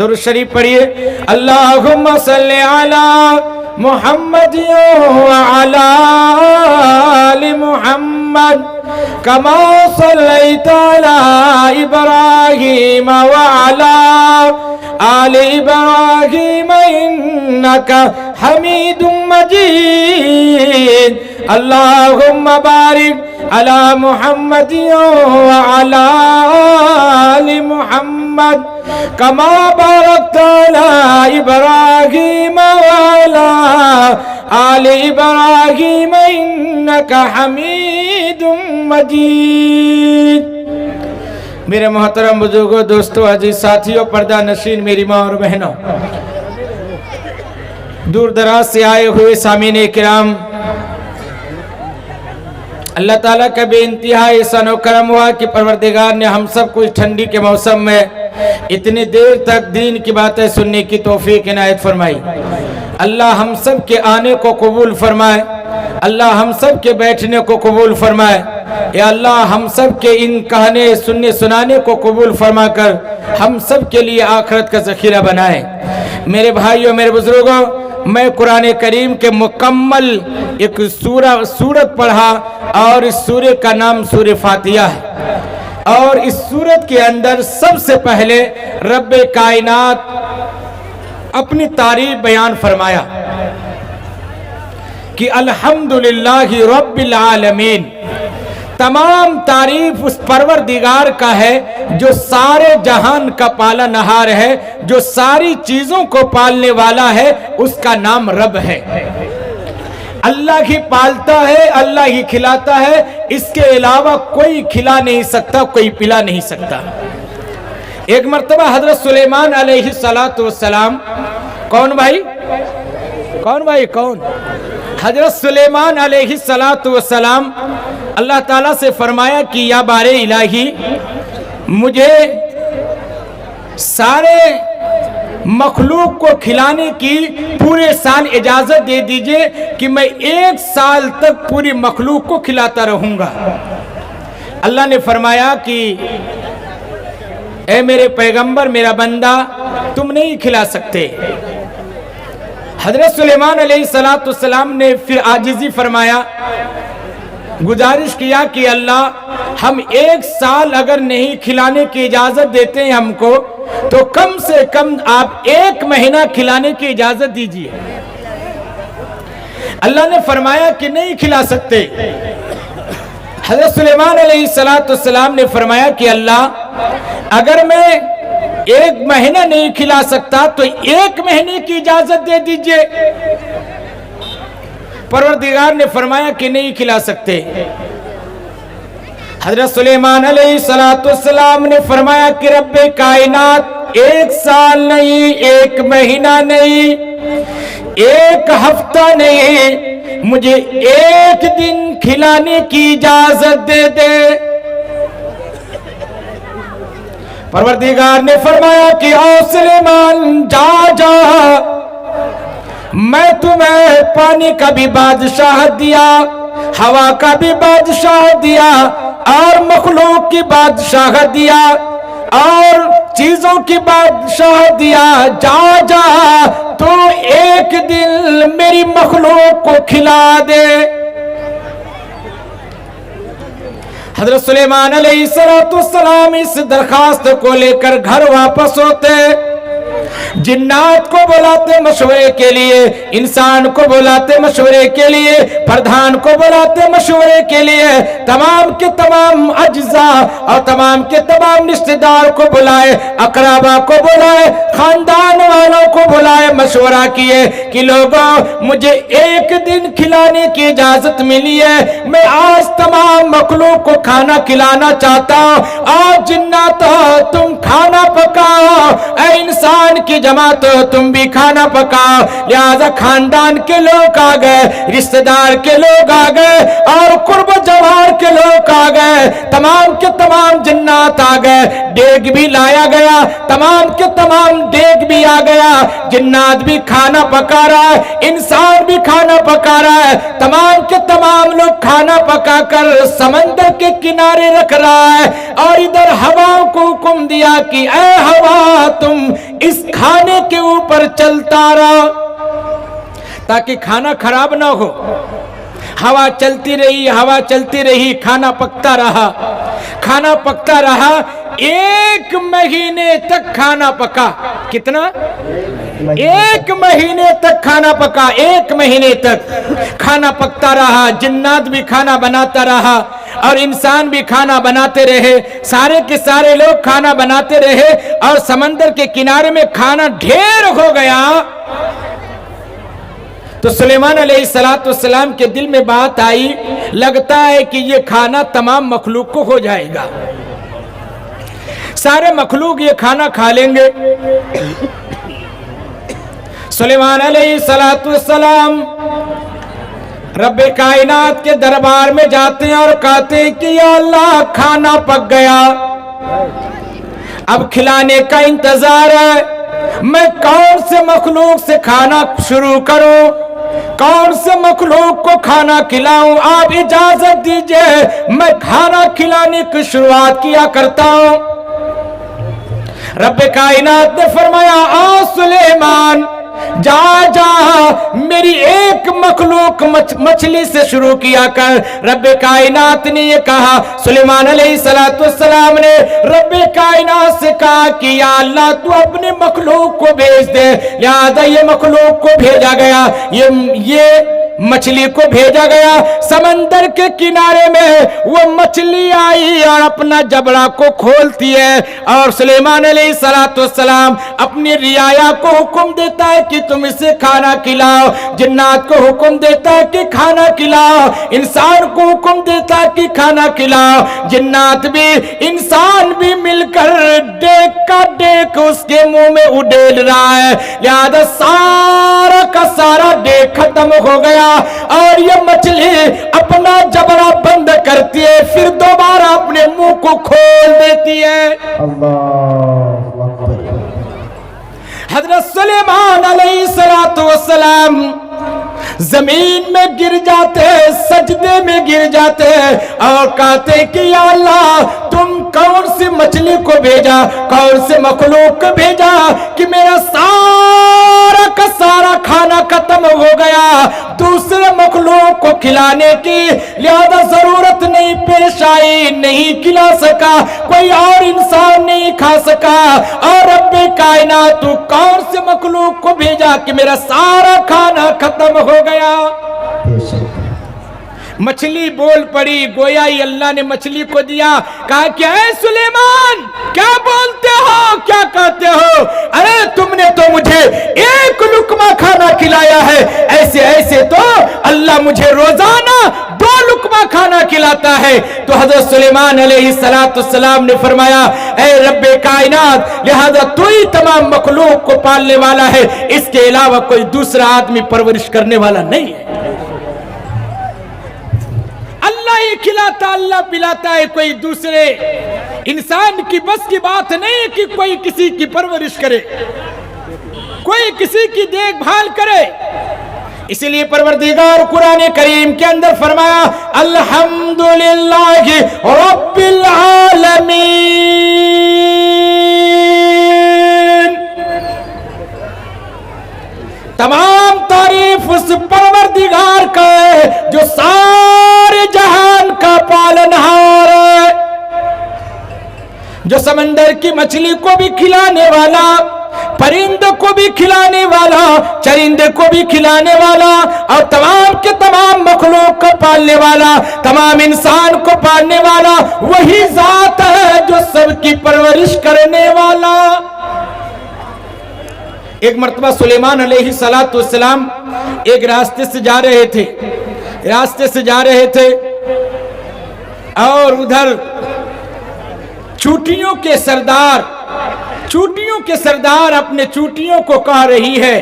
दुरूद शरीफ पढ़िए अल्लाहुम्म सल्ली अला मुहम्मद व अला आलि मुहम्मद कमा सल्लैता अला इब्राहीम व अला आलि इब्राहीम इन्नका हमीदुम मजीद अल्लाहुम्म बारिक अला मुहम्मद व अला आलि मुहम्मद कमा बारकता अला इब्राहीम व अला आलि इब्राहीम इन्नका हमीदुम मजीद। मेरे मोहतरम बुजुर्गों, दोस्तों, अजीज साथियों, पर्दा नशीन मेरी माँ और बहनों, दूर दराज से आए हुए सामीने किराम, अल्लाह ताला का बेइंतहा एहसान और करम हुआ कि परवरदिगार ने हम सब को इस ठंडी के मौसम में इतनी देर तक दीन की बातें सुनने की तौफीक इनायत फरमाई। अल्लाह हम सब के आने को कबूल फरमाए, अल्लाह हम सब के बैठने को कबूल फरमाए, या अल्लाह हम सब के इन कहने सुनने सुनाने को कबूल फरमा कर हम सब के लिए आखिरत का ज़ख़ीरा बनाए। मेरे भाइयों, मेरे बुजुर्गों, मैं कुरान करीम के मुकम्मल एक सूरत पढ़ा और इस सूरत का नाम सूरह फातिहा है। और इस सूरत के अंदर सबसे पहले रब्बे कायनात अपनी तारीफ बयान फरमाया कि अल्हम्दुलिल्लाहि रब्बिल आलमीन, तमाम तारीफ उस परवरदिगार का है जो सारे जहान का पालनहार है, जो सारी चीजों को पालने वाला है, उसका नाम रब है। अल्लाह ही पालता है, अल्लाह ही खिलाता है, इसके अलावा कोई खिला नहीं सकता, कोई पिला नहीं सकता। एक मर्तबा हजरत सुलेमान अलैहिस्सलातु वस्सलाम, कौन भाई कौन? हजरत सुलेमान अलैहिस्सलातु वस्सलाम अल्लाह ताला से फरमाया कि या बारे इलाही, मुझे सारे मखलूक को खिलाने की पूरे साल इजाजत दे दीजिए कि मैं 1 साल तक पूरी मखलूक को खिलाता रहूंगा। अल्लाह ने फरमाया कि ए मेरे पैगंबर, मेरा बंदा, तुम नहीं खिला सकते। हजरत सुलेमान अलैहिस्सलाम ने फिर आजिजी फरमाया, गुजारिश किया कि अल्लाह, हम 1 साल अगर नहीं खिलाने की इजाजत देते हैं हमको, तो कम से कम आप 1 महीना खिलाने की इजाजत दीजिए। अल्लाह ने फरमाया कि नहीं खिला सकते। हजरत सुलेमान अलैहिस्सलाम ने फरमाया कि अल्लाह, अगर मैं 1 महीना नहीं खिला सकता तो 1 महीने की इजाजत दे दीजिए। परवरदिगार ने फरमाया कि नहीं खिला सकते। हजरत सुलेमान अलैहिस्सलाम ने फरमाया कि रब्बे कायनात, 1 साल नहीं, 1 महीना नहीं, 1 हफ्ता नहीं, मुझे 1 दिन खिलाने की इजाजत दे दे। परवरदिगार ने फरमाया कि ओ सुलेमान, जा, मैं तुम्हें पानी का भी बादशाह दिया, हवा का भी बादशाह दिया, और मखलूक की बादशाह दिया, और चीजों की बादशाह दिया। जा तो 1 दिन मेरी मखलूक को खिला दे। हजरत सुलेमान अलैहिस्सलाम इस दरखास्त को लेकर घर वापस होते, जिन्नात को बुलाते मशवरे के लिए, इंसान को बुलाते मशवरे के लिए, प्रधान को बुलाते मशवरे के लिए, तमाम के तमाम अज्जा और तमाम के तमाम रिश्तेदार को बुलाए, अकराबा को बुलाए, खानदान वालों को बुलाए, मशवरा किए कि लोगों, मुझे 1 दिन खिलाने की इजाजत मिली है, मैं आज तमाम मखलूक को खाना खिलाना चाहता हूं। आज जिन्नात हो, तुम खाना पकाओ, ऐ इंसान की जमात हो, तुम भी खाना पकाओ। लिहाजा खानदान के लोग आ गए, रिश्तेदार के लोग आ गए, और कुर्ब जवार के लोग आ गए, तमाम के तमाम जिन्नात आ गए। देग भी लाया गया, तमाम के तमाम देग भी आ गया, जिन्नात भी खाना पका रहा है, इंसान भी खाना पका रहा है, तमाम के तमाम लोग खाना पकाकर समंदर के किनारे रख रहा है। और इधर हवाओं को हुक्म दिया कि ऐ हवा, तुम इस खाने के ऊपर चलता रहो ताकि खाना खराब ना हो। हवा चलती रही, हवा चलती रही, खाना पकता रहा, खाना पकता रहा। 1 महीने तक खाना पका। कितना? 1 महीने तक खाना पका। 1 महीने तक खाना पकता रहा, जिन्नात भी खाना बनाता रहा और इंसान भी खाना बनाते रहे, सारे के सारे लोग खाना बनाते रहे, और समंदर के किनारे में खाना ढेर हो गया। तो सुलेमान अलैहिस्सलाम के दिल में बात आई, लगता है कि ये खाना तमाम मखलूक को हो जाएगा, सारे मखलूक ये खाना खा लेंगे। सुलेमान अलैहिस्सलाम रब्बे कायनात के दरबार में जाते हैं और कहते हैं कि या अल्लाह, खाना पक गया, अब खिलाने का इंतजार है, मैं कौन से मखलूक से खाना शुरू करूं, कौन से मखलूक को खाना खिलाऊं, आप इजाजत दीजिए, मैं खाना खिलाने की शुरुआत किया करता हूं। रब्बे कायनात ने फरमाया, आ सुलेमान, जा मेरी 1 मखलूक मछली से शुरू किया कर। रब्बे कायनात ने ये कहा। सुलेमान अलैहिस्सलाम ने रब्बे कायनात से कहा कि या अल्लाह, तू अपने मखलूक को भेज दे। याद है, ये मखलूक को भेजा गया। ये मछली को भेजा गया। समंदर के किनारे में वो मछली आई और अपना जबड़ा को खोलती है और सुलेमान अलैहिस्सलाम अपनी रियाया को हुक्म देता है कि तुम इसे खाना खिलाओ। जिन्नात को हुक्म देता है कि खाना खिलाओ, इंसान को हुक्म देता है कि खाना खिलाओ। जिन्नात भी इंसान भी मिलकर डेक का डेक उसके मुंह में उड़ेल रहा है। लिहाजा सारा का सारा डेक खत्म हो गया और ये मछली अपना जबड़ा बंद करती है, फिर दोबारा अपने मुंह को खोल देती है। अल्लाह हजरत सुलेमान अलैहिस्सलाम जमीन में गिर जाते, सजदे में गिर जाते और कहते कि या अल्लाह तुम कौन सी मछली को भेजा, कौन से मखलूक को भेजा कि मेरा सारा का सारा खाना खत्म हो गया, दूसरे मखलूक को खिलाने की लिहाजा जरूरत नहीं पेश आई, नहीं खिला सका, कोई और इंसान नहीं खा सका। और रब्बे कायनात तू कौन से मखलूक को भेजा कि मेरा सारा खाना खत्म हो गया। मछली बोल पड़ी, गोया ही अल्लाह ने मछली को दिया। कहा क्या है सुलेमान, क्या बोलते हो, क्या कहते हो? अरे तुमने तो मुझे एक लुकमा खाना खिलाया है, ऐसे ऐसे तो अल्लाह मुझे रोजाना 2 लुकमा खाना खिलाता है। तो हजरत सुलेमान अलैहिस्सलाम ने फरमाया ऐ रब्बे कायनात, लिहाजा तू ही तमाम मखलूक को पालने वाला है, इसके अलावा कोई दूसरा आदमी परवरिश करने वाला नहीं है। अल्लाह ही खिलाता, अल्लाह पिलाता है, कोई दूसरे इंसान की बस की बात नहीं कि कोई किसी की परवरिश करे, कोई किसी की देखभाल करे। इसीलिए परवरदिगार कुरान करीम के अंदर फरमाया अल्हम्दुलिल्लाहि रब्बिल आलमीन, तमाम तारीफ उस परवरदिगार का है जो सारे जहान का पालनहार है, जो समंदर की मछली को भी खिलाने वाला, परिंदे को भी खिलाने वाला, चरिंदे को भी खिलाने वाला और तमाम के तमाम मखलूक को पालने वाला, तमाम इंसान को पालने वाला वही जात है जो सबकी परवरिश करने वाला। एक मर्तबा सुलेमान अलैहिस्सलाम एक रास्ते से जा रहे थे और उधर चूटियों के सरदार अपने चूटियों को कह रही है,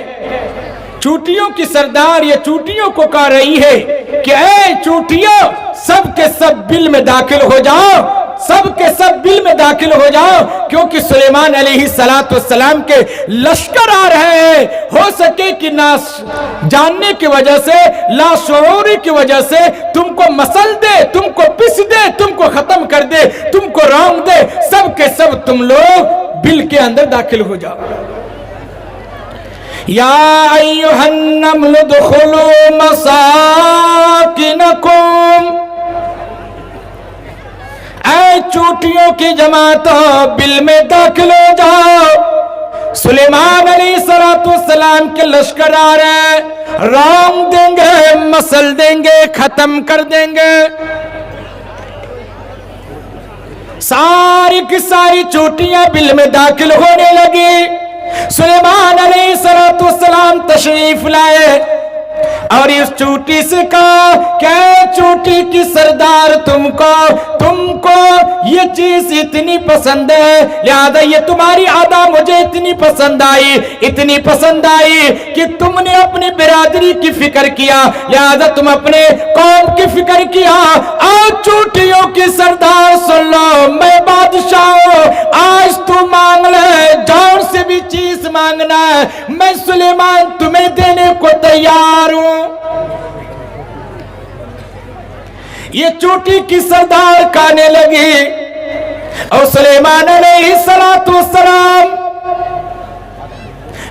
चूटियों की सरदार ये चूटियों को कह रही है कि ऐ चूटियों, सब के सब बिल में दाखिल हो जाओ, सब के सब बिल में दाखिल हो जाओ, क्योंकि सुलेमान अलैहिस्सलाम के लश्कर आ रहे हैं। हो सके कि ना जानने की वजह से, लाशऊरी की वजह से तुमको मसल दे, तुमको पिस दे, तुमको खत्म कर दे, तुमको रौंद दे, सब के सब तुम लोग बिल के अंदर दाखिल हो जाओ। या अय्युहन नम्ल दुखुलू मसाकिनकुम, ऐ चूटियों की जमात बिल में दाखिल हो जाओ। सुलेमान अलैहिस्सलाम के लश्कर आ रहे, रौंद देंगे, मसल देंगे, खत्म कर देंगे। सारी की सारी चोटियां बिल में दाखिल होने लगी। सुलेमान अलैहिस्सलाम तशरीफ लाए और इस चोटी से कहा क्या चोटी की सरदार तुमको ये चीज इतनी पसंद है, लिहाजा ये तुम्हारी आदा मुझे इतनी पसंद आई कि तुमने अपनी बिरादरी की फिक्र किया, लिहाजा तुम अपने कौम की फिक्र किया। आज चोटियों की सरदार सुन लो, मैं बादशाह हूं, आज तू मांग ले, जौन से भी चीज मांगना है मैं सुलेमान तुम्हें देने को तैयार हूं। ये चोटी की सरदार कहने लगी और सुलेमान अलैहिस्सलाम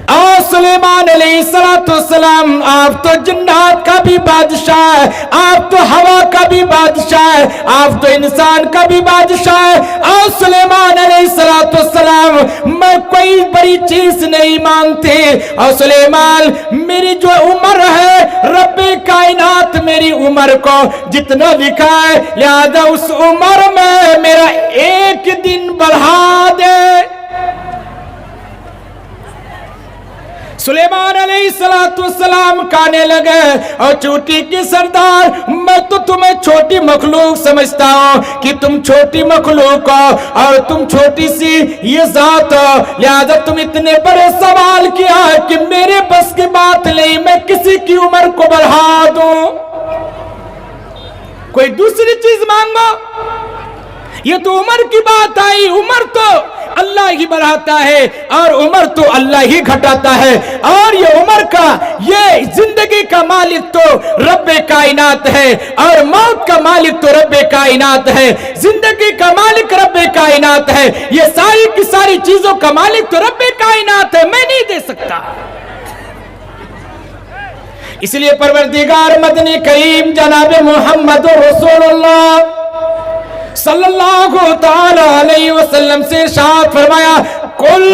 और सुलेमान अलैहिस्सलाम आप तो जिन्नात का भी बादशाह है, आप तो हवा का भी बादशाह है, आप तो इंसान का भी बादशाह है। और सुलेमान अलैहिस्सलाम मैं कोई बड़ी चीज नहीं मांगते। और सुलेमान मेरी जो उम्र है रब्बे कायनात मेरी उम्र को जितना लिखा है लिहाजा उस उम्र में मेरा एक दिन बढ़ा दे। सुलेमान अलैहिस्सलाम कहने लगे और चोटी के सरदार मैं तो तुम्हें छोटी मखलूक समझता हूं कि तुम छोटी मखलूक हो और तुम छोटी सी ये जात हो, लिहाजा तुम इतने बड़े सवाल किया कि मेरे बस की बात नहीं, मैं किसी की उम्र को बढ़ा दूं। कोई दूसरी चीज मांगो, ये तो उम्र की बात आई। उम्र तो अल्लाह ही बढ़ाता है और उम्र तो अल्लाह ही घटाता है। और ये उम्र का ये जिंदगी का मालिक तो रब्बे कायनात है और मौत का मालिक तो रब्बे कायनात है। जिंदगी का मालिक रब्बे कायनात है, ये सारी की सारी चीजों का मालिक तो रब्बे कायनात है, मैं नहीं दे सकता। इसलिए परवरदिगार मदनी करीम जनाब मोहम्मद रसूलुल्लाह सल्लल्लाहु ताला अलैहि वसल्लम से इरशाद फरमाया कुल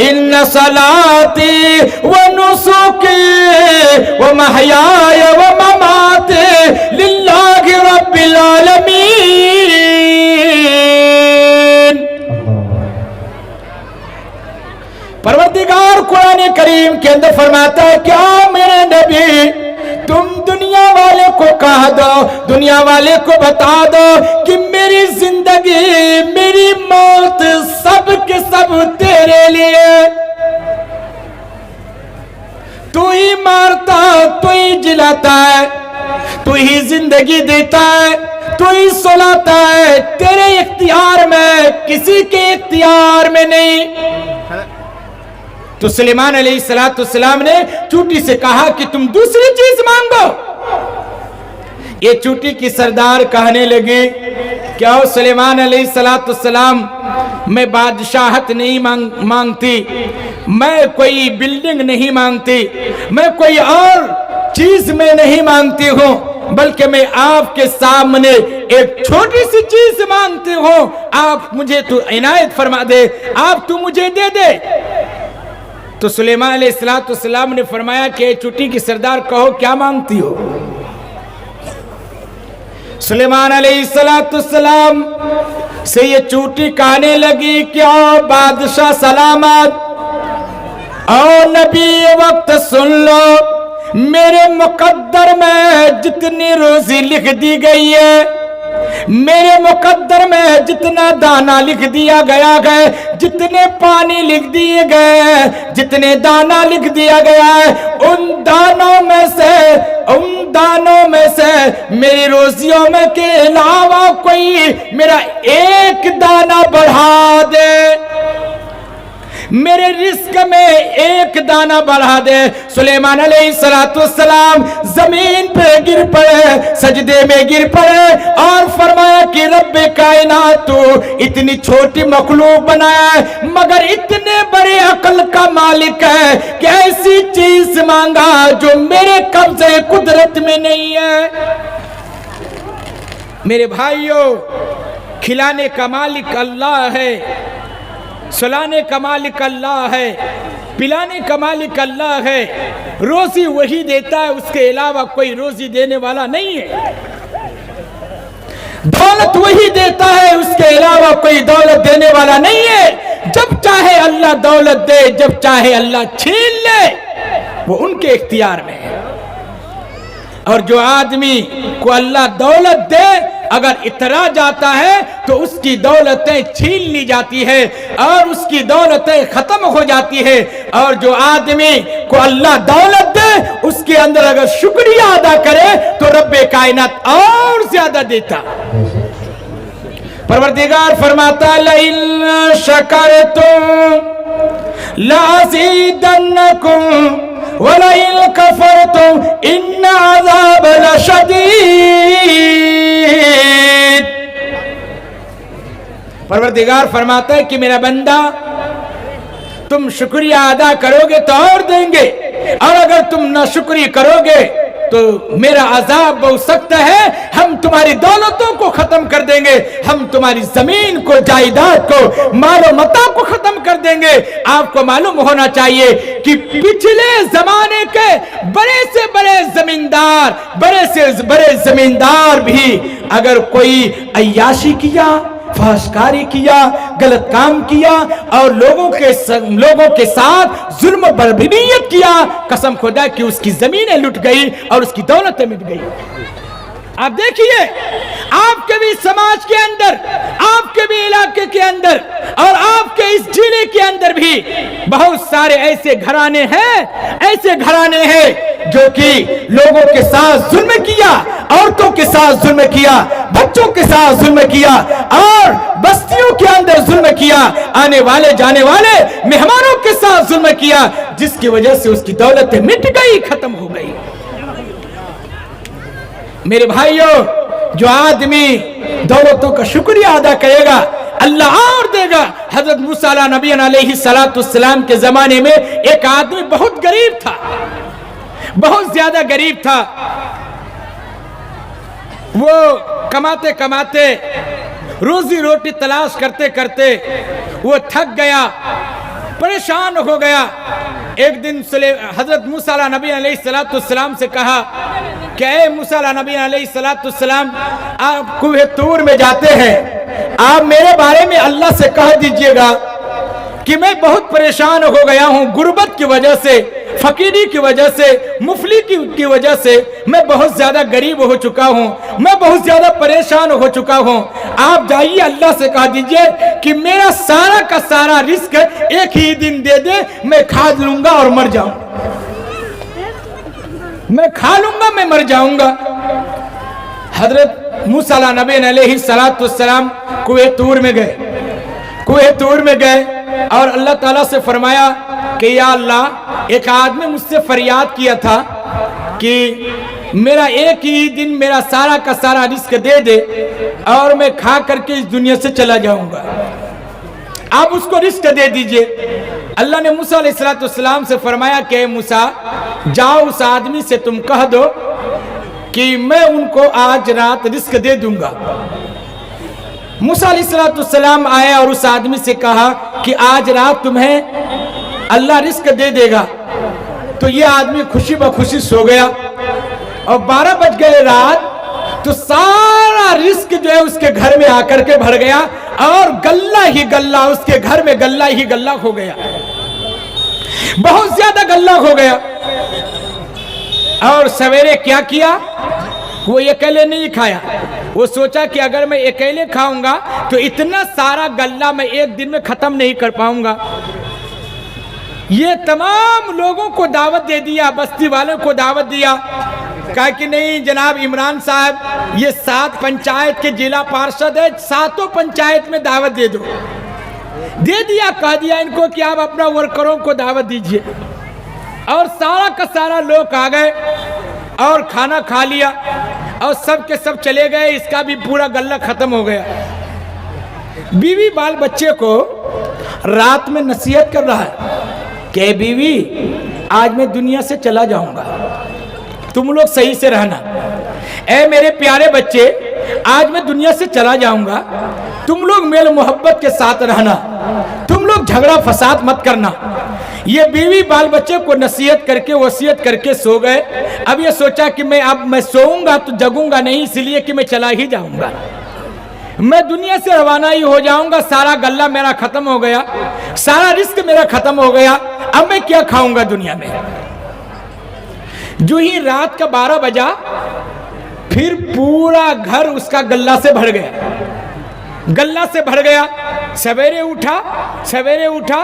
इन्न सलाती व नुसुकी व महयाय व ममाती लिल्लाहि रब्बिल आलमीन। परवरदिगार कुरान करीम के अंदर फरमाता है क्या मेरे नबी तुम दुनिया वाले को कह दो, दुनिया वाले को बता दो कि मेरी जिंदगी मेरी मौत सब के सब तेरे लिए। तू ही मारता, तू ही जिलाता है, तू ही जिंदगी देता है, तू ही सुलाता है, तेरे इख्तियार में, किसी के इख्तियार में नहीं। तो सुलेमान अलैहिस्सलाम ने चूटी से कहा कि तुम दूसरी चीज मांगो। ये चूटी की सरदार कहने लगे क्या हो सुलेमान अलैहिस्सलाम मैं बादशाहत नहीं मांगती, मैं कोई बिल्डिंग नहीं मांगती, मैं कोई और चीज में नहीं मांगती हूँ, बल्कि मैं आपके सामने एक छोटी सी चीज मांगती हूँ। आप मुझे तो इनायत फरमा दे, आप तू मुझे दे दे। तो सुलेमान अलैहिस्सलाम ने फरमाया कि चुटी की सरदार कहो क्या मांगती हो। सुलेमान अलैहिस्सलाम से ये चूटी कहने लगी क्या बादशाह सलामत और नबी वक्त सुन लो, मेरे मुकद्दर में जितनी रोजी लिख दी गई है, मेरे मुकद्दर में जितना दाना लिख दिया गया है, जितने पानी लिख दिए गए, जितने दाना लिख दिया गया है, उन दानों में से मेरी रोजियों में के अलावा कोई मेरा एक दाना बढ़ा दे, मेरे रिस्क में एक दाना बढ़ा दे। सुलेमान अलैहिस्सलाम जमीन पे गिर पड़े, सजदे में गिर पड़े और फरमाया कि रब्बे कायनात तू इतनी छोटी मखलूक बनाया है मगर इतने बड़े अकल का मालिक है कि ऐसी चीज मांगा जो मेरे कब्जे कुदरत में नहीं है। मेरे भाइयों खिलाने का मालिक अल्लाह है, सुलाने का मालिक अल्लाह है, पिलाने का मालिक अल्लाह है, रोजी वही देता है, उसके अलावा कोई रोजी देने वाला नहीं है। दौलत वही देता है, उसके अलावा कोई दौलत देने वाला नहीं है। जब चाहे अल्लाह दौलत दे, जब चाहे अल्लाह छीन ले, वो उनके इख्तियार में है। और जो आदमी को अल्लाह दौलत दे अगर इतरा जाता है तो उसकी दौलतें छीन ली जाती है और उसकी दौलतें खत्म हो जाती है। और जो आदमी को अल्लाह दौलत दे उसके अंदर अगर शुक्रिया अदा करे तो रब्बे कायनात और ज्यादा देता। परवरदिगार फरमाता लइन शकरतुम लाज़ीदन्नकुम वलइन कफरतुम इन्न अज़ाब लशदीद। परवरदिगार फरमाता है कि मेरा बंदा तुम शुक्रिया अदा करोगे तो और देंगे, और अगर तुम ना शुक्रिया करोगे तो मेरा अजाब बहुत सख्त है, हम तुम्हारी दौलतों को खत्म कर देंगे, हम तुम्हारी जमीन को, जायदाद को, मालो मता को खत्म कर देंगे। आपको मालूम होना चाहिए कि पिछले जमाने के बड़े से बड़े जमींदार, बड़े से बड़े जमींदार भी अगर कोई अय्याशी किया, फाशकारी किया, गलत काम किया और लोगों के साथ जुल्म बरबरीयत किया, कसम खुदा कि उसकी जमीनें लुट गई और उसकी दौलतें मिट गई। आप देखिए, आपके भी समाज के अंदर, आपके भी इलाके के अंदर और आपके इस जिले के अंदर भी बहुत सारे ऐसे घराने हैं, ऐसे घराने हैं जो कि लोगों के साथ जुल्म किया, औरतों के साथ जुल्म किया, बच्चों के साथ जुल्म किया और बस्तियों के अंदर जुल्म किया, आने वाले जाने वाले मेहमानों के साथ जुल्म किया, जिसकी वजह से उसकी दौलतें मिट गई, खत्म हो गई। मेरे भाइयों, जो आदमी दौलतों का शुक्रिया अदा करेगा अल्लाह और देगा। हजरत मूसा नबी अलैहिस्सलाम के जमाने में एक आदमी बहुत गरीब था, बहुत ज्यादा गरीब था। वो कमाते कमाते, रोजी रोटी तलाश करते करते वो थक गया, परेशान हो गया। एक दिन हजरत मूसा नबी अलैहिस्सलाम से कहा कि ऐ मूसा नबी अलैहिस्सलाम, आप कुएं तूर में जाते हैं, आप मेरे बारे में अल्लाह से कह दीजिएगा कि मैं बहुत परेशान हो गया हूं, गुर्बत की वजह से, फकीरी की वजह से, मुफली की वजह से मैं बहुत ज्यादा गरीब हो चुका हूं, मैं बहुत ज्यादा परेशान हो चुका हूं। आप जाइए, अल्लाह से कह दीजिए कि मेरा सारा का सारा रिस्क एक ही दिन दे दे, मैं खा लूंगा और मर जाऊंगा, मैं खा लूंगा, मैं मर जाऊंगा। हजरत मूसा नबी अलैहिस्सलाम कुएं तूर में गए, कुएं तूर में गए और अल्लाह ताला से फरमाया कि या अल्लाह, एक आदमी मुझसे फरियाद किया था कि मेरा एक ही दिन मेरा सारा का सारा रिस्क दे दे और मैं खा करके इस दुनिया से चला जाऊंगा, आप उसको रिस्क दे दीजिए। अल्लाह ने मूसा अलैहिस्सलाम से फरमाया कि मूसा, जाओ उस आदमी से तुम कह दो कि मैं उनको आज रात रिस्क दे दूंगा। मूसा अलैहिस्सलाम आए और उस आदमी से कहा कि आज रात तुम्हें अल्लाह रिस्क दे देगा। तो ये आदमी खुशी बखुशी सो गया और 12 बज गए रात, तो सारा रिस्क जो है उसके घर में आकर के भर गया और गल्ला ही गल्ला, उसके घर में गल्ला ही गल्ला हो गया, बहुत ज्यादा गल्ला हो गया। और सवेरे क्या किया, वो अकेले नहीं खाया, वो सोचा कि अगर मैं अकेले खाऊंगा तो इतना सारा गल्ला मैं एक दिन में खत्म नहीं कर पाऊंगा। ये तमाम लोगों को दावत दे दिया, बस्ती वालों को दावत दिया, कहा कि नहीं जनाब इमरान साहब, ये 7 पंचायत के जिला पार्षद है, 7 पंचायत में दावत दे दो। दे दिया, कह दिया इनको कि आप अपना वर्करों को दावत दीजिए। और सारा का सारा लोग आ गए और खाना खा लिया और सब के सब चले गए, इसका भी पूरा गल्ला खत्म हो गया। बीवी बाल बच्चे को रात में नसीहत कर रहा है कि बीवी, आज मैं दुनिया से चला जाऊंगा, तुम लोग सही से रहना। ऐ मेरे प्यारे बच्चे, आज मैं दुनिया से चला जाऊंगा, तुम लोग मेल मोहब्बत के साथ रहना, तुम लोग झगड़ा फसाद मत करना। ये बीवी बाल बच्चे को नसीहत करके, वसीयत करके सो गए। अब ये सोचा कि मैं सोऊंगा तो जगूंगा नहीं, इसलिए कि मैं चला ही जाऊंगा, मैं दुनिया से रवाना ही हो जाऊंगा, सारा गल्ला मेरा खत्म हो गया, सारा रिस्क मेरा खत्म हो गया, अब मैं क्या खाऊंगा दुनिया में। जो ही रात का 12 बजा, फिर पूरा घर उसका गल्ला से भर गया, गल्ला से भर गया। सवेरे उठा,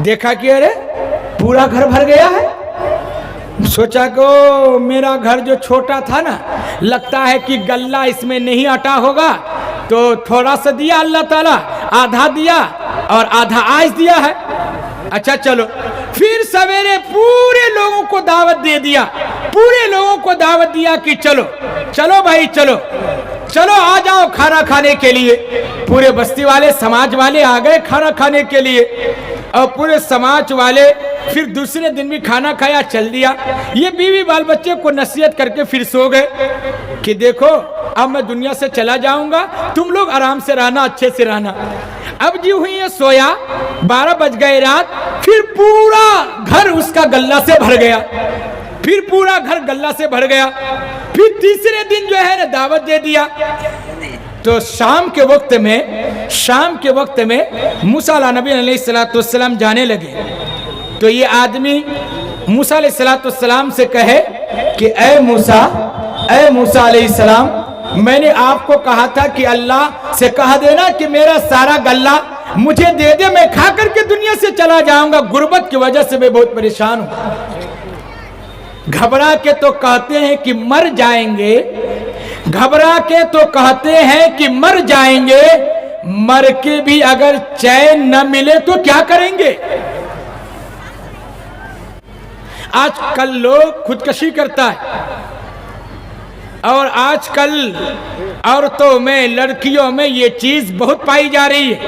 देखा कि अरे पूरा घर भर गया है। सोचा को मेरा घर जो छोटा था ना, लगता है कि गल्ला इसमें नहीं अटा होगा, तो थोड़ा सा दिया अल्लाह ताला, आधा दिया और आधा आज दिया है। अच्छा चलो, फिर सवेरे पूरे लोगों को दावत दे दिया, पूरे लोगों को दावत दिया कि चलो चलो भाई, चलो चलो आ जाओ खाना खाने के लिए। पूरे बस्ती वाले, समाज वाले आ गए खाना खाने के लिए। और पूरे समाज वाले फिर दूसरे दिन भी खाना खाया, चल दिया। ये बीवी बाल बच्चे को नसीहत करके फिर सो गए कि देखो अब मैं दुनिया से चला जाऊंगा, तुम लोग आराम से रहना, अच्छे से रहना। अब जी हुई है सोया, 12 बज गए रात, फिर पूरा घर उसका गल्ला से भर गया, फिर पूरा घर गल्ला से भर गया। फिर तीसरे दिन जो है ना दावत दे दिया। तो शाम के वक्त में मूसा नबी अलैहिस्सलाम जाने लगे। तो ये आदमी मूसा अलैहिस्सलाम से कहे कि ए मूसा अलैहिस्सलाम, मैंने आपको कहा था कि अल्लाह से कह देना कि मेरा सारा गल्ला मुझे दे दे, मैं खा करके दुनिया से चला जाऊंगा। गुर्बत की वजह से मैं बहुत परेशान हूं। घबरा के तो कहते हैं कि मर जाएंगे, घबरा के तो कहते हैं कि मर जाएंगे, मर के भी अगर चैन न मिले तो क्या करेंगे। आजकल लोग खुदकुशी करता है और आजकल औरतों में, लड़कियों में ये चीज बहुत पाई जा रही है।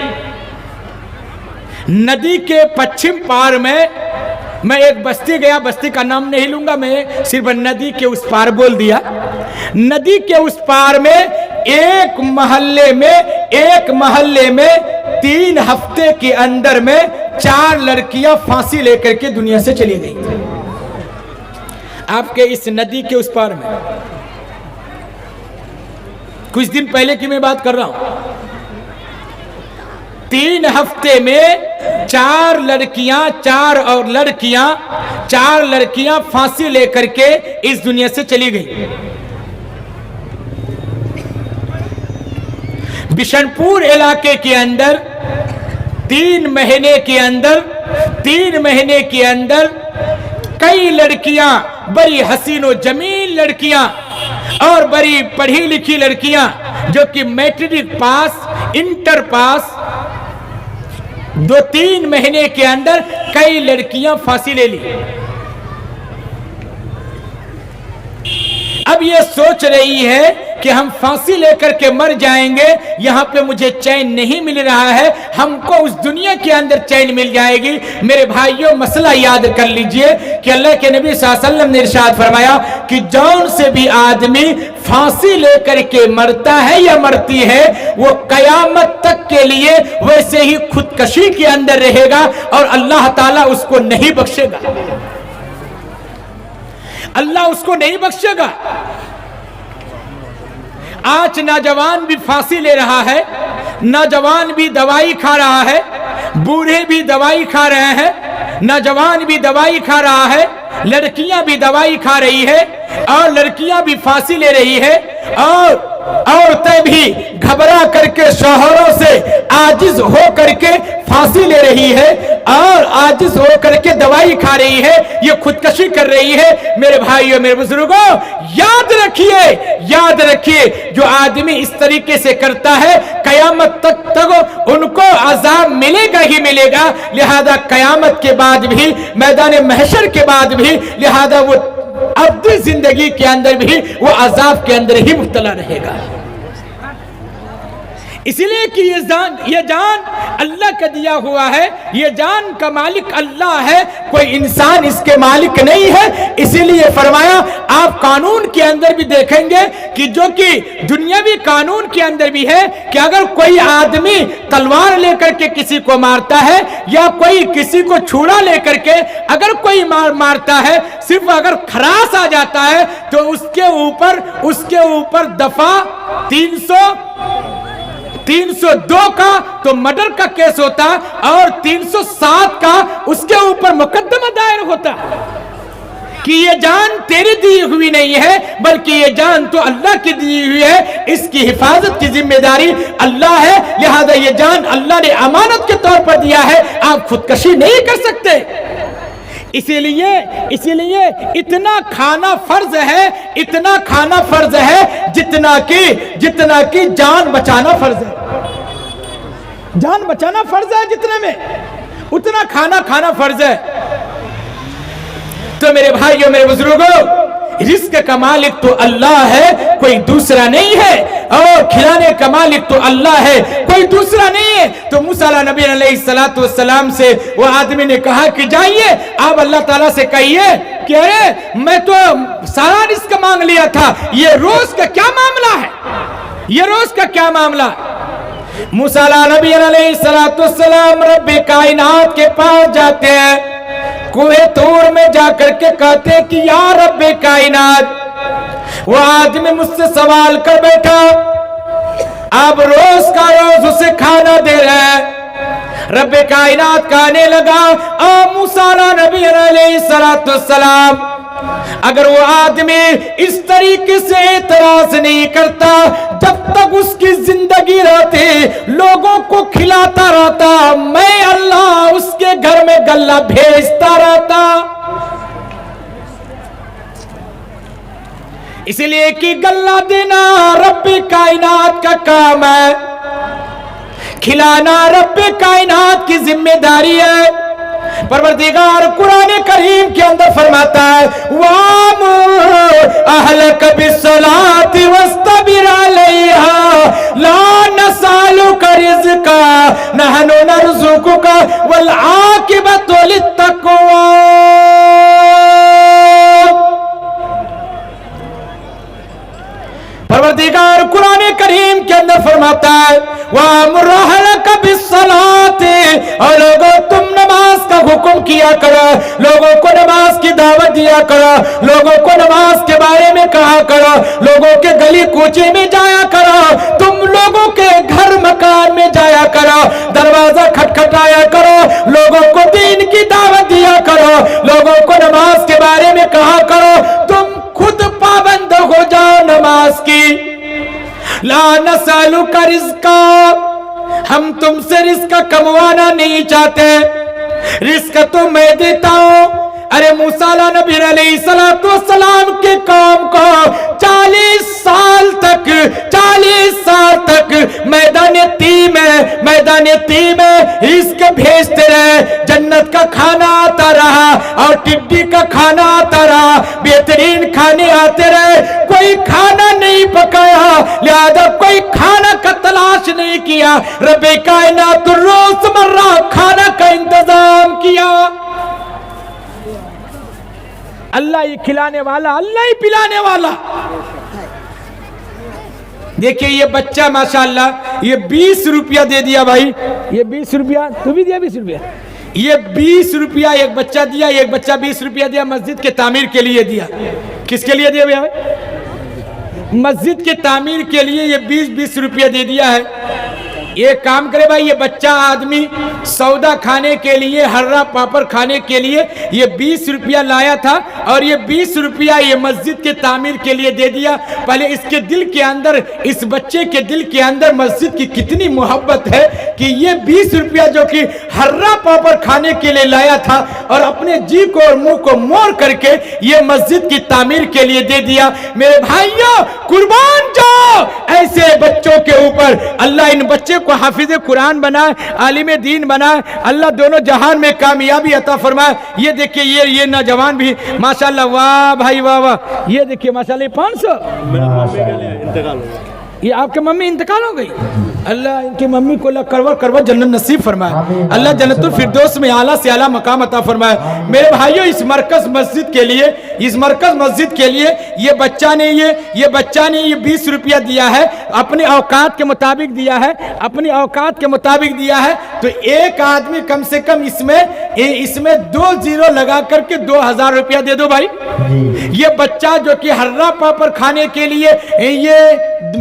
नदी के पश्चिम पार में मैं एक बस्ती गया, बस्ती का नाम नहीं लूंगा, मैं सिर्फ नदी के उस पार बोल दिया। नदी के उस पार में एक महल्ले में 3 हफ्ते के अंदर में 4 लड़कियां फांसी लेकर के दुनिया से चली गई। आपके इस नदी के उस पार में कुछ दिन पहले की मैं बात कर रहा हूं। 3 हफ्ते में 4 लड़कियां फांसी लेकर के इस दुनिया से चली गई। बिशनपुर इलाके के अंदर 3 महीने के अंदर कई लड़कियां, बड़ी हसीनो जमील लड़कियां और बड़ी पढ़ी लिखी लड़कियां जो कि मैट्रिक पास, इंटर पास, 2-3 महीने के अंदर कई लड़कियां फांसी ले ली। अब ये सोच रही है कि हम फांसी लेकर के मर जाएंगे, यहां पे मुझे चैन नहीं मिल रहा है, हमको उस दुनिया के अंदर चैन मिल जाएगी। मेरे भाइयों, मसला याद कर लीजिए कि अल्लाह के नबी सल्लल्लाहु अलैहि वसल्लम ने इरशाद फरमाया कि जौन से भी आदमी फांसी लेकर के मरता है या मरती है, वो कयामत तक के लिए वैसे ही खुदकशी के अंदर रहेगा और अल्लाह ताला उसको नहीं बख्शेगा, अल्लाह उसको नहीं बख्शेगा। आज नौजवान भी फांसी ले रहा है, नौजवान भी दवाई खा रहा है, बूढ़े भी दवाई खा रहे हैं, नौजवान भी दवाई खा रहा है, लड़कियां भी दवाई खा रही है और लड़कियां भी फांसी ले रही है और औरतें भी घबरा करके शौहरों से आजिज हो करके फांसी ले रही है और आजिज हो करके दवाई खा रही है, ये खुदकशी कर रही है। मेरे भाइयों, मेरे बुजुर्गों, याद रखिए जो आदमी इस तरीके से करता है कयामत तक उनको अजाब मिलेगा ही मिलेगा। लिहाजा कयामत के बाद भी, मैदान महशर के बाद भी, लिहाजा वो अब्दी जिंदगी के अंदर भी वो अजाब के अंदर ही मुब्तला रहेगा। इसलिए कि ये जान अल्लाह का दिया हुआ है, ये जान का मालिक अल्लाह है, कोई इंसान इसके मालिक नहीं है। इसीलिए फरमाया, आप कानून के अंदर भी देखेंगे कि जो कि दुनियावी कानून के अंदर भी है कि अगर कोई आदमी तलवार लेकर के किसी को मारता है या कोई किसी को छुरा लेकर के अगर कोई मारता है, सिर्फ अगर खरास आ जाता है तो उसके ऊपर दफा 302 का तो मर्डर का केस होता और 307 का उसके ऊपर मुकदमा दायर होता कि ये जान तेरी दी हुई नहीं है, बल्कि ये जान तो अल्लाह की दी हुई है, इसकी हिफाजत की जिम्मेदारी अल्लाह है। लिहाजा ये जान अल्लाह ने अमानत के तौर पर दिया है, आप खुदकशी नहीं कर सकते। इसीलिए इतना खाना फर्ज है जितना कि जान बचाना फर्ज है। जान बचाना फर्ज है जितने में उतना खाना फर्ज है। तो मेरे भाइयों, मेरे बुजुर्गों, रिस्क का मालिक तो अल्लाह है, कोई दूसरा नहीं है। और खिलाने का मालिक तो अल्लाह है, कोई दूसरा नहीं है। तो मूसा नबी अलैहिस्सलाम से वो आदमी ने कहा कि जाइए आप अल्लाह ताला से कहिए कि अरे मैं तो सारा रिस्क मांग लिया था, ये रोज का क्या मामला है, ये रोज का क्या मामला है। मूसा नबी अलैहिस्सलाम रब्बे कायनात के पास जाते हैं, कुएं तूर में जाकर के कहते हैं कि या रब्बे कायनात, वो आदमी मुझसे सवाल कर बैठा, आप रोज का रोज उसे खाना दे रहे हैं। रब्बे कायनात कहने लगा, आ मूसा नबी अलैहिस्सलाम, अगर वो आदमी इस तरीके से एतराज नहीं करता, जब तक उसकी जिंदगी रहती लोगों को खिलाता रहता, मैं अल्लाह उसके घर में गल्ला भेजता रहता। इसलिए कि गल्ला देना रब्बे कायनात का काम है, खिलाना रब्बे कायनात की जिम्मेदारी है। परवरदिगार कुरान करीम के अंदर फरमाता है, वामुर अहलक बिस्सलाति वस्तबिर अलैहा ला नसालुका रिज़्का नहनु नरज़ुकुका वल आकिबतु लित्तक़वा। परवरदिगार कुरान करीम के अंदर फरमाता है, वामुर अहलक बिस्सलाति, और लोगों तुम नमाज का हुक्म किया करो, लोगों को नमाज की दावत दिया करो, लोगों को नमाज के बारे में कहा करो, लोगों के गली कूचे में जाया करो, तुम लोगों के घर मकान में जाया करो, दरवाजा खटखटाया करो, लोगों को दीन की दावत दिया करो, लोगों को नमाज के बारे में कहा करो, तुम खुद पाबंद हो जाओ नमाज की। ला नसालुका रिज़्का, हम तुमसे रिस्क कमवाना नहीं चाहते, रिस्क तो मैं देता हूं। अरे मूसा नबी अलैहिस्सलाम के काम को 40 साल तक मैदान ती में रिस्क भेजते रहे, जन्नत का खाना आता रहा और टिड्डी का खाना आता रहा, बेहतरीन खाने आते रहे, कोई खाना नहीं पकाया, लिहाजा कोई खाना का तलाश नहीं किया, रब्बे कायनात रोजमर्रा खाना का इंतजाम किया। अल्लाह ही खिलाने वाला, अल्लाह ही पिलाने वाला। देखिए ये बच्चा माशाअल्लाह ये 20 रुपया दे दिया भाई, ये 20 रुपया, तू भी दिया 20 रुपया, ये 20 रुपया एक बच्चा दिया, एक बच्चा 20 रुपया दिया, मस्जिद के तामीर के लिए दिया। किसके लिए दिया भैया? मस्जिद के तामीर के लिए ये 20-20 रुपया दे दिया है। ये काम करे भाई, ये बच्चा आदमी सौदा खाने के लिए, हर्रा पापड़ खाने के लिए ये 20 रुपया लाया था और ये 20 रुपया ये मस्जिद के तामीर के लिए दे दिया। पहले इसके दिल के अंदर, इस बच्चे के दिल के अंदर मस्जिद की कितनी मोहब्बत है कि ये 20 रुपया जो कि हर्रा पापड़ खाने के लिए लाया था और अपने जी को और मुंह को मोड़ करके ये मस्जिद की तामीर के लिए दे दिया। मेरे भाइयों कुर्बान जाओ ऐसे बच्चों के ऊपर। अल्लाह इन बच्चे को हाफिज कुरान बनाए, आलिम दीन बनाए, अल्लाह दोनों जहान में कामयाबी अता फरमाए। ये देखिए ये नौजवान भी माशाल्लाह, वाह भाई वाह वाह, ये देखिए माशाल्लाह 500 इंतकाल हो गया, ये आपके मम्मी इंतकाल हो गई। अल्लाह इनकी मम्मी को अल्लाह करवर जन्नत नसीब फरमाए, अल्लाह जन्नतुल फिरदौस में आला से आला मकाम अता फरमाए। मेरे भाइयों इस मरकज मस्जिद के लिए, इस मरकज मस्जिद के लिए ये बच्चा ने ये 20 रुपया दिया है, अपने औकात के मुताबिक दिया है, अपनी औकात के मुताबिक दिया है। तो एक आदमी कम से कम इसमें 2 जीरो लगा करके 2000 रुपया दे दो भाई। ये बच्चा जो कि हर्रा पापड़ खाने के लिए ये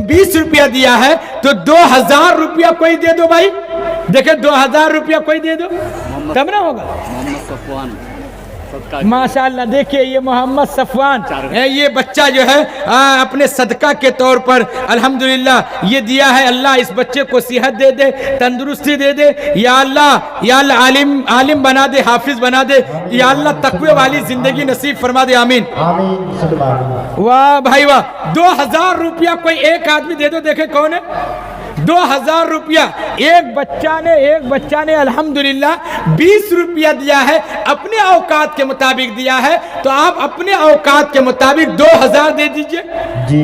20 रुपया दिया है, तो 2000 रुपया कोई दे दो भाई। देखे 2000 रुपया कोई दे दो तब ना होगा। माशाअल्लाह देखिए ये मोहम्मद सफवान, ये बच्चा जो है अपने सदका के तौर पर अल्हम्दुलिल्लाह ये दिया है। अल्लाह इस बच्चे को सेहत दे दे, तंदुरुस्ती दे दे, या अल्लाह आलिम बना दे, हाफिज बना दे, या अल्लाह तकवे वाली जिंदगी नसीब फरमा दे, आमीन। वाह भाई वाह, 2000 रुपया कोई एक आदमी दे दो, देखे कौन है? 2000 रुपया एक बच्चा ने अल्हम्दुलिल्लाह 20 रुपया दिया है, अपने औकात के मुताबिक दिया है। तो आप अपने औकात के मुताबिक 2000 दे दीजिए जी,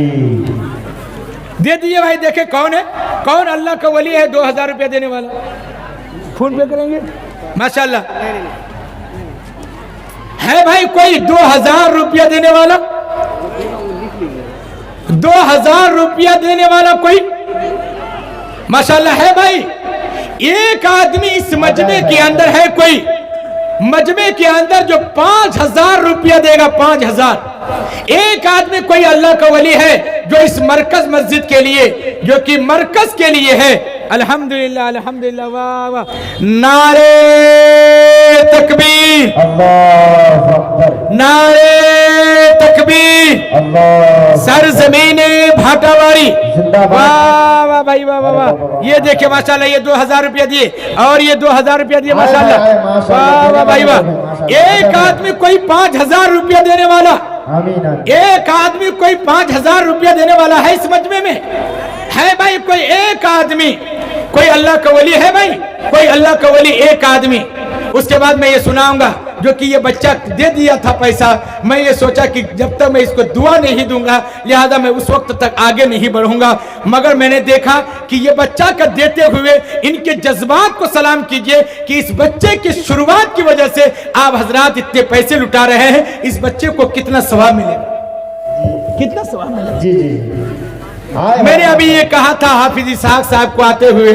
दे दिए भाई। देखे कौन है, कौन अल्लाह का वली है 2000 रुपया देने वाला? फोन पे करेंगे माशाल्लाह। है भाई कोई 2000 रुपया देने वाला? 2000 रुपया देने वाला कोई माशाल्लाह है भाई? एक आदमी इस मजमे के अंदर है कोई, मजमे के अंदर जो 5000 रुपया देगा, 5000। एक आदमी कोई अल्लाह का वली है जो इस मरकज मस्जिद के लिए, जो कि मरकज के लिए है। अल्हम्दुलिल्लाह अल्हम्दुलिल्लाह, वाह वाह, नारे तकबीर, अल्लाहु अकबर, नारे तकबीर, अल्लाह, सरजमीने भाटावारी, जिंदाबाद। वाह वाह भाई, वाह वाह वाह। ये देखिए माशाल्लाह, ये 2000 रुपया दिए और ये 2000 रुपया दिए माशाल्लाह, वाह वाह भाई वाह। एक आदमी कोई 5000 रुपया देने वाला, आमीन आमीन। एक आदमी कोई 5000 रुपया देने वाला है इस मजमे में? है भाई कोई एक आदमी, कोई अल्लाह का वली है भाई, कोई अल्लाह का वली एक आदमी। उसके बाद मैं ये सुनाऊंगा, जो कि ये बच्चा दे दिया था पैसा, मैं ये सोचा कि जब तक मैं इसको दुआ नहीं दूंगा लिहाजा मैं उस वक्त तक आगे नहीं बढ़ूंगा, मगर मैंने देखा कि ये बच्चा का देते हुए इनके जज्बात को सलाम कीजिए कि इस बच्चे की शुरुआत की वजह से आप हजरात इतने पैसे लुटा रहे हैं, इस बच्चे को कितना सवाब मिलेगा, कितना सवाब मिलेगा। जी जी, मैंने अभी ये कहा था हाफिज इसहाक साहब को आते हुए,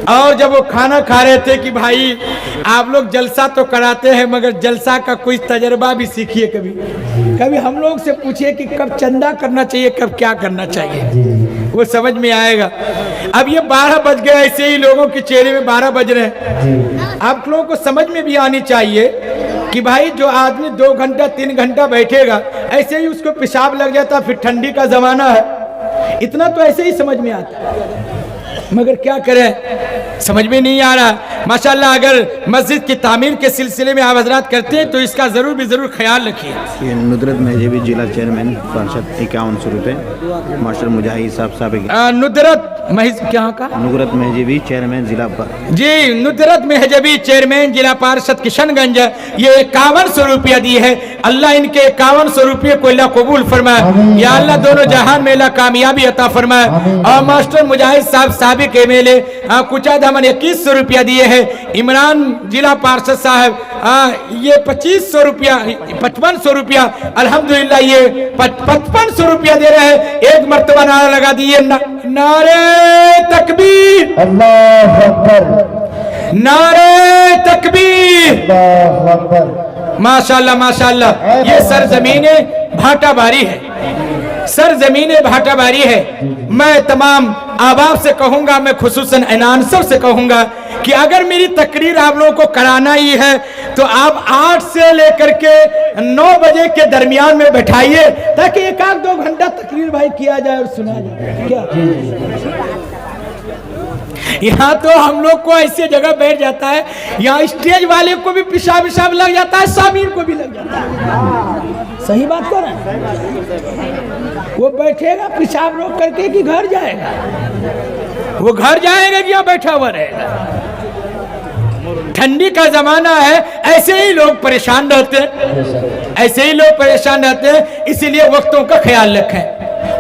और जब वो खाना खा रहे थे कि भाई आप लोग जलसा तो कराते हैं मगर जलसा का कोई तजर्बा भी सीखिए, कभी कभी हम लोग से पूछिए कि कब चंदा करना चाहिए, कब क्या करना चाहिए, वो समझ में आएगा। अब ये 12 बज गए, ऐसे ही लोगों के चेहरे में 12 बज रहे हैं। आप लोगों को समझ में भी आनी चाहिए कि भाई जो आदमी 2 घंटा 3 घंटा बैठेगा, ऐसे ही उसको पेशाब लग जाता, फिर ठंडी का जमाना है, इतना तो ऐसे ही समझ में आता है, मगर क्या करें समझ में नहीं आ रहा। माशाल्लाह अगर मस्जिद की तामीर के सिलसिले में आप हजरात करते हैं तो इसका जरूर भी जरूर ख्याल रखिए। ये नुदरत महजबी जिला चेयरमैन पार्षद 5100 रुपये, मास्टर मुजाहिद साहब नुदरत क्या का नुदरत महजबी चेयरमैन जिला जी, नुदरत महजबी चेयरमैन जिला पार्षद किशनगंज, ये 5100 रुपया दी है। अल्लाह इनके 5100 रुपये को अल्लाह कबूल फरमाए, या अल्लाह दोनों जहान में अल्लाह कामयाबी अता फरमाए। और मास्टर मुजाहिद साहब साबिक एमएलए कुचाद हमन 2100 रुपया दिए हैं। इमरान जिला पार्षद साहब ये 2500 रुपया 5500 रुपया, अल्हम्दुलिल्लाह ये 5500 रुपया दे रहे हैं। एक मर्तबा नारा लगा दिए, नारे तकबीर, अल्लाहु अकबर, नारे तकबीर, अल्लाहु अकबर। माशाल्लाह माशाल्लाह। ये सरजमीने भाटाबारी है, सरजमीने भाटाबारी है। मैं तमाम आबाब से कहूंगा, मैं खुसूसन अनाउंसर से कहूंगा कि अगर मेरी तकरीर आप लोगों को कराना ही है तो आप 8 से लेकर के 9 बजे के दरमियान में बैठाइए, ताकि 1-2 घंटा तकरीर भाई किया जाए और सुना जाए। क्या यहाँ तो हम लोग को ऐसी जगह बैठ जाता है, यहाँ स्टेज वाले को भी पेशाब विशाब लग जाता है, सामीर को भी लग जाता है। सही बात कर रहे हैं। वो बैठेगा पेशाब रोक करके कि घर जाएगा, वो घर जाएगा कि यहाँ बैठा हुआ रहेगा। ठंडी का जमाना है, ऐसे ही लोग परेशान रहते हैं, ऐसे ही लोग परेशान रहते हैं। इसीलिए वक्तों का ख्याल रखें,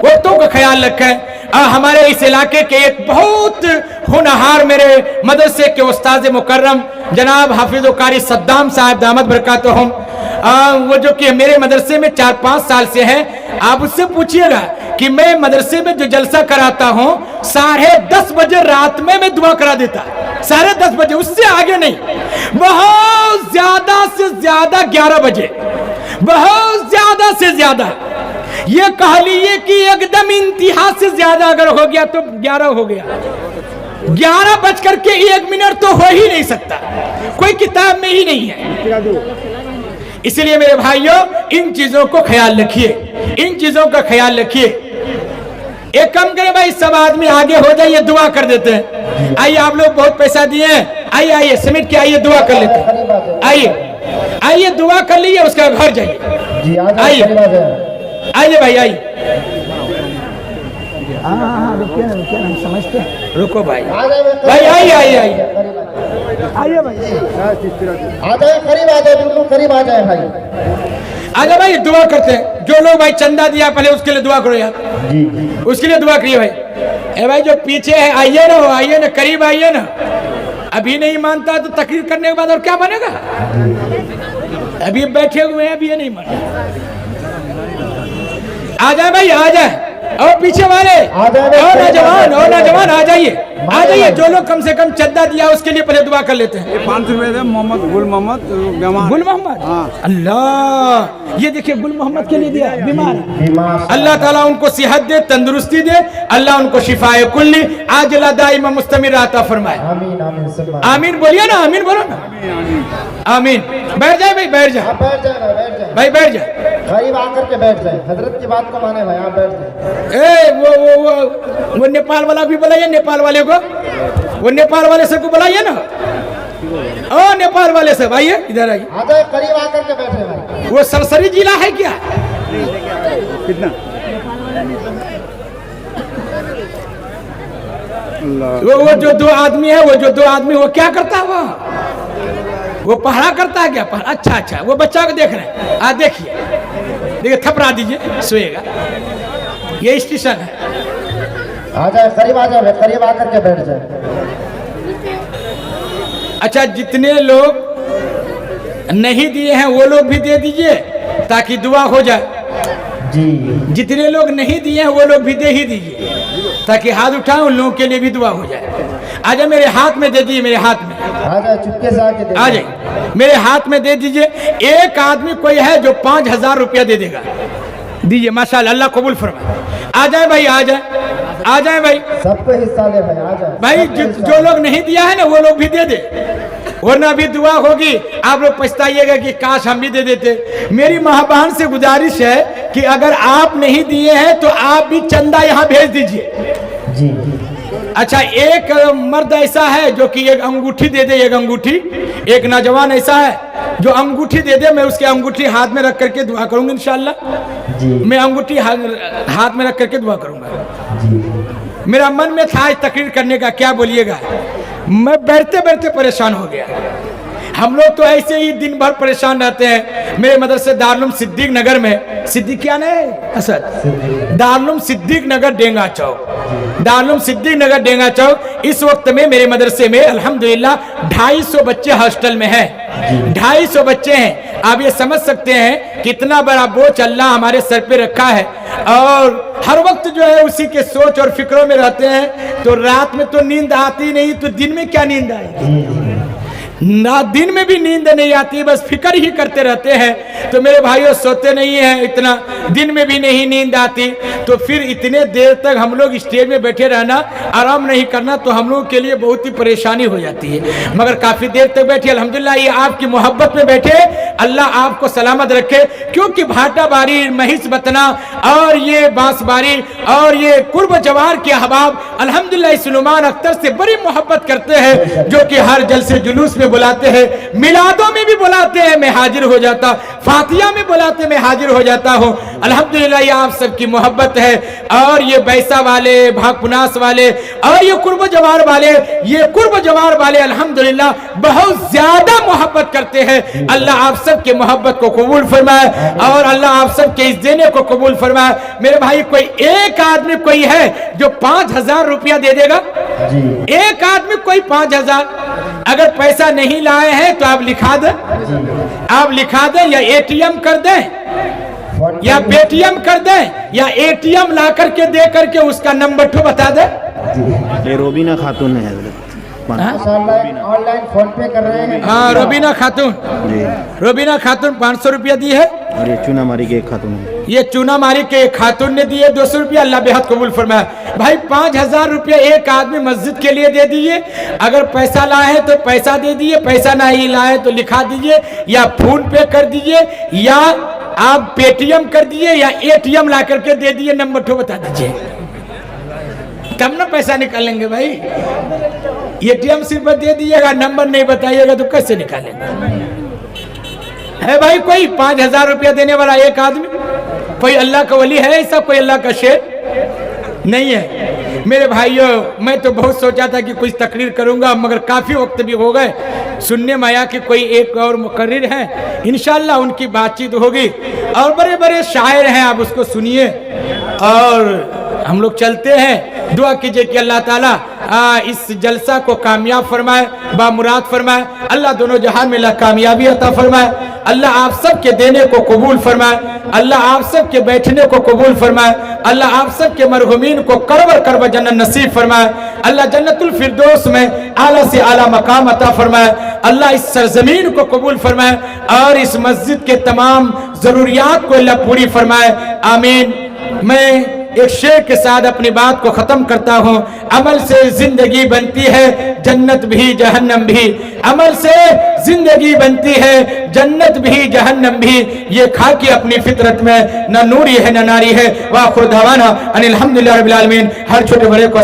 वक्तों का ख्याल रखें। हमारे इस इलाके के एक बहुत होनहार मेरे मदरसे के उस्ताद मुकर्रम जनाब हाफिज कारी सद्दाम साहब दामद बरकातुहुम, वो जो कि मेरे मदरसे में 4-5 साल से हैं। आप उससे पूछिएगा कि मैं मदरसे में जो जलसा कराता हूँ 10:30 बजे रात में मैं दुआ करा देता, 10:30 बजे, उससे आगे नहीं। बहुत ज्यादा से ज्यादा 11 बजे, बहुत ज्यादा से ज्यादा, ये कह लीजिए कि एकदम इंतहा से ज्यादा अगर हो गया तो 11 हो गया। 11:01 तो हो ही नहीं सकता, कोई किताब में ही नहीं है। इसलिए मेरे भाइयों इन चीजों को ख्याल रखिए, इन चीजों का ख्याल रखिए। एक काम करें भाई, सब आदमी आगे हो जाइए, दुआ कर देते हैं। आइए, आप लोग बहुत पैसा दिए हैं, आइए आइए समेट के आइए, दुआ कर लेते हैं। आइए आइए, दुआ कर लीजिए, उसका घर जाइए। आइए आइए भाई, आइए। हाँ रुकिए ना, रुकिए ना, हम समझते हैं, रुको भाई, भाई आइए आइए आइए आइए भाई, आ जाए, करीब आ जाए, बिल्कुल करीब आ जाए भाई। आजा भाई दुआ करते हैं। जो लोग भाई चंदा दिया पहले उसके लिए दुआ करो यार, जी उसके लिए दुआ करिए भाई। ए भाई जो पीछे है आइए ना, आइए ना, करीब आइए ना। अभी नहीं मानता तो तकरीर करने के बाद और क्या बनेगा? अभी बैठे हुए हैं, अभी ये नहीं माने। आ जाए भाई, आ जाए। और पीछे वाले और नौजवान, और नौजवान आ जाइए, आ जाइए। जो लोग कम से कम चंदा दिया उसके लिए पहले दुआ कर लेते हैं। 500 रुपए थे मोहम्मद गुल मोहम्मद गुल मोहम्मद, हाँ। अल्लाह, ये देखिए गुल मोहम्मद के लिए दिया, बीमार है। बीमार अल्लाह ताला उनको सेहत दे, तंदुरुस्ती दे, अल्लाह उनको शिफाए कुल्ली आजिला दाइमा मुस्तमिर अता फरमाए। आमीन आमीन सब आमीन बोलिए ना, आमीन बोलो ना, आमीन। बैठ जाए भाई, बैठ जाए आप बैठ जाए ना, बैठ जाए भाई, बैठ जाए। करीब आकर के बैठ जाए, हजरत की बात को माने भाई, आप बैठ जाए। ए वो नेपाल वाला भी बुलाइए, नेपाल वाले को, वो नेपाल वाले सबको बुलाइए ना। ओ नेपाल वाले सब आइए, इधर आइए। आ जाए, करीब आकर के बैठे भाई। वो सरसरी जिला है क्या? कितना अल्लाह वो जो दो आदमी है, वो जो दो आदमी, वो क्या करता है? वो पहरा करता है क्या? पहरा, अच्छा अच्छा। वो बच्चा को देख रहे हैं, आ देखिए, देखिए, थपड़ा दीजिए, सोएगा। ये स्टेशन है। आ जाए, करीब आ जाए, करीब आकर के बैठ जाए। अच्छा, जितने लोग नहीं दिए हैं वो लोग भी दे दीजिए ताकि दुआ हो जाए। जी जितने लोग नहीं दिए हैं वो लोग भी दे ही दीजिए ताकि हाथ उठाएं, उन लोगों के लिए भी दुआ हो जाए। आ जाए, मेरे हाथ में दे दीजिए, मेरे हाथ में आ जाए, चुपके से आके दे आ जाए, मेरे हाथ में दे दीजिए। एक आदमी कोई है जो 5000 रुपया दे देगा, दीजिए, माशाल्लाह, अल्लाह कबूल फरमाए। आ जाए भाई, आ जाए, आ जाए भाई। सबको हिस्सा ले भाई, आ जाए भाई जो लोग नहीं दिया है ना वो लोग भी दे दे, वरना भी दुआ होगी। आप लोग पछताइएगा कि काश हम भी दे देते। मेरी माँ बहन से गुजारिश है कि अगर आप नहीं दिए हैं तो आप भी चंदा यहाँ भेज दीजिए। जी अच्छा, एक मर्द ऐसा है जो कि एक अंगूठी दे दे, एक अंगूठी। एक नौजवान ऐसा है जो अंगूठी दे दे, मैं उसके अंगूठी हाथ में रख करके दुआ करूंगा इंशाल्लाह। जी मैं अंगूठी हाथ में रख करके दुआ करूंगा। जी मेरा मन में था आज तकरीर करने का, क्या बोलिएगा, मैं बैठते बैठते परेशान हो गया। हम लोग तो ऐसे ही दिन भर परेशान रहते हैं। मेरे मदरसे दारुल सिद्दीक नगर में, सिद्दीक क्या है असद, दारुल सिद्दीक नगर डेंगा चौक, दारुल सिद्दीक नगर डेंगा चौक। इस वक्त में मेरे मदरसे में अल्हम्दुलिल्लाह 250 बच्चे हॉस्टल में हैं, 250 बच्चे हैं। आप ये समझ सकते हैं कितना बड़ा बोझ अल्लाह हमारे सर पे रखा है, और हर वक्त जो है उसी के सोच और फिक्रों में रहते हैं। तो रात में तो नींद आती नहीं, तो दिन में क्या नींद आएगी? ना दिन में भी नींद नहीं आती, बस फिक्र ही करते रहते हैं। तो मेरे भाइयों सोते नहीं हैं इतना, दिन में भी नहीं नींद आती, तो फिर इतने देर तक हम लोग स्टेज में बैठे रहना, आराम नहीं करना, तो हम लोग के लिए बहुत ही परेशानी हो जाती है। मगर काफी देर तक बैठे, अल्हम्दुलिल्लाह, ये आपकी मोहब्बत में बैठे, अल्लाह आपको सलामत रखे। क्योंकि भाटा बारी, महिष बतना और ये बांसबारी और ये कुर्ब जवार के अहबाब अल्हम्दुलिल्लाह सुलेमान अख्तर से बड़ी मोहब्बत करते हैं, जो कि हर जलसे जुलूस में बुलाते हैं, मिलादों में भी बुलाते हैं, मैं हाजिर हो जाता, फातिया में बुलाते मैं हाजिर हो जाता हूँ। अल्हम्दुलिल्लाह ये आप सबकी मोहब्बत है। और ये बैसा वाले, भागपुनास वाले और ये कुर्ब जवार वाले, ये कुर्ब जवार वाले अल्हम्दुलिल्लाह बहुत ज्यादा मोहब्बत करते हैं। अल्लाह आप सबके मोहब्बत को कबूल फरमाए और अल्लाह आप सबके इस देने को कबूल फरमाए। मेरे भाई, कोई एक आदमी कोई है जो 5000 रुपया दे देगा? जी एक आदमी कोई 5000। अगर पैसा नहीं लाए हैं तो आप लिखा दें, आप लिखा दें, या एटीएम कर दें, या पेटीएम कर दें, या एटीएम ला करके दे करके उसका नंबर तो बता दें। ये रोबीना खातून है हजरत। ऑनलाइन फोन पे कर रहे हैं। हाँ, रोबीना खातून, जी, रोबीना खातून 500 रुपया दी है। और ये चूनामारी के एक खातून है। ये चूनामारी के एक खातून ने दिए 200 रुपया, अल्लाह बेहद कबूल फरमाए। भाई 5000 रुपया एक आदमी मस्जिद के लिए दे दीजिए। अगर पैसा लाए तो पैसा दे दीजिए, पैसा नहीं लाए तो लिखा दीजिए, या फोन पे कर दीजिए, या आप पेटीएम कर दीजिए, या एटीएम ला करके दे दिए, नंबर तो बता दीजिए, तब ना पैसा निकालेंगे भाई। एटीएम सिर्फ दे दीजिएगा, नंबर नहीं बताइएगा तो कैसे निकालेंगे? है भाई कोई 5000 रुपया देने वाला एक आदमी? कोई अल्लाह का वली है ऐसा? कोई अल्लाह का शेर नहीं है। मेरे भाइयों, मैं तो बहुत सोचा था कि कुछ तकरीर करूंगा, मगर काफी वक्त भी हो गए। सुनने में आया कि कोई एक और मुकर्रिर है, इंशाल्लाह उनकी बातचीत होगी और बड़े बड़े शायर हैं, आप उसको सुनिए। और हम लोग चलते हैं, दुआ कीजिए कि अल्लाह ताला इस जलसा को कामयाब फरमाए, बामुराद फरमाए। अल्लाह दोनों जहान में कामयाबी अता फरमाए। अल्लाह आप सब के देने को कबूल फरमाए। अल्लाह आप सब के बैठने को कबूल फरमाए। अल्लाह आप सब के मरहुमीन को करबर करबर जन्नत नसीब फरमाए। अल्लाह जन्नतुल फिरदौस में आला से आला मकाम अता फरमाए। अल्लाह इस सरजमीन को कबूल फरमाए और इस मस्जिद के तमाम जरूरियात को अल्लाह पूरी फरमाए। आमीन। मैं एक शेर के साथ अपनी बात को खत्म करता हूँ। अमल से जिंदगी बनती है, जन्नत भी जहन्नम भी। अमल से जिंदगी बनती है, जन्नत भी जहन्नम भी। ये खाकी अपनी फितरत में न नूरी है न नारी है। वाखिर दावाना अनिल हम्दुलिल्लाहि रब्बिल आलमीन। हर छोटे बड़े को